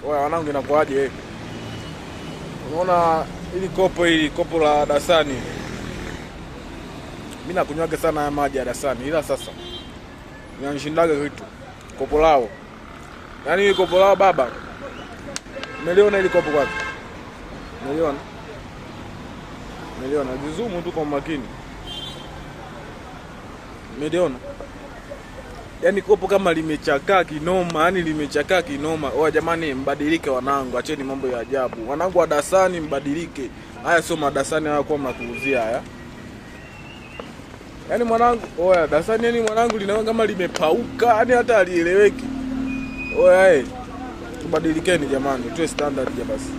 Oya wanangu, inakuaje? Unaona hili kopo la Dasani. Mimi nakunywaga sana haya maji ya Dasani, ila sasa inanishindaga kitu. Kopo lao. Yaani hili kopo lao baba. Umeliona hili kopo kwapi? Umeliona vizumu tu kwa makini. Umeliona? Yaani kopo kama limechakaa kinoma, Oya jamani, mbadilike wanangu, acheni mambo ya ajabu. Wanangu wa Dasani mbadilike. Haya sio madasani haya kwa mnakuuzia haya. Yaani mwanangu, oya Dasani yani mwanangu linaona kama limepauka, yani hata alieleweki. Oya tubadilikeni jamani, tuwe standard ya basi.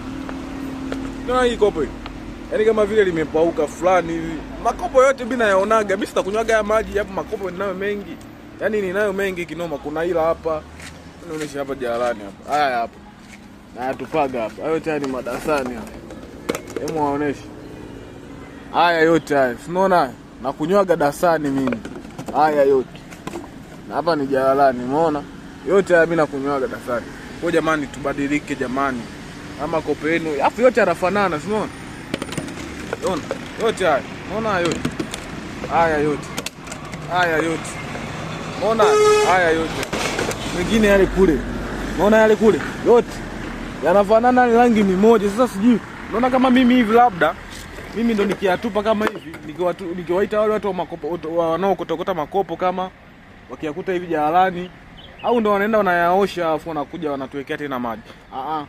Ndio hii kopo hii. Yaani kama vile limepauka fulani hivi. Makopo yote mimi nayaonaga, mimi sitakunywaga haya maji hapo, makopo ninayo mengi. Yaani ninayo mengi kinoma, kuna ila hapa. Unaonyesha hapa jalalani hapa. Haya hapa. Na yatupaga hapa. Hayo yote ni madasani hapa. Hebu waoneshe. Haya yote haya. Unaona? Na kunywaga Dasani mimi. Haya yote. Na hapa ni jalalani, umeona? Yote haya mimi nakunywaga Dasani. Kwa jamani tubadilike jamani. Ama kopo yenu, afu yote yanafanana, unaona? Unaona? Yote haya. Unaona yote? Haya yote. Unaona? Haya yote. Mengine yale kule. Unaona yale kule? Yote yanafanana, ni rangi ni moja. Sasa sijui. Unaona kama mimi hivi labda mimi ndo nikiatupa kama hivi, nikiwaita wale watu wa makopo wanaokotokota makopo kama wakiyakuta hivi jalalani, au ndo wanaenda wanayaosha afu wanakuja wanatuwekea tena maji.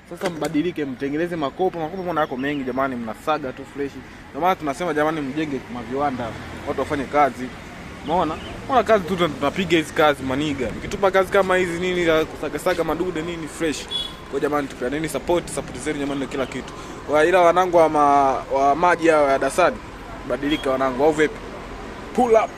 Sasa mbadilike, mtengeneze makopo mbona yako mengi jamani, mnasaga tu fresh. Ndio maana tunasema jamani, mjenge maviwanda, watu wafanye kazi. Umeona? Mbona kazi tu tunapiga hizi kazi maniga. Ukitupa kazi kama hizi nini la kusaga madude nini fresh. Kwa jamani tupeaneni support zenu jamani, kila kitu. Kwa ila wanangu wa maji hao ya Dasani, badilika wanangu, au vipi? Pull up.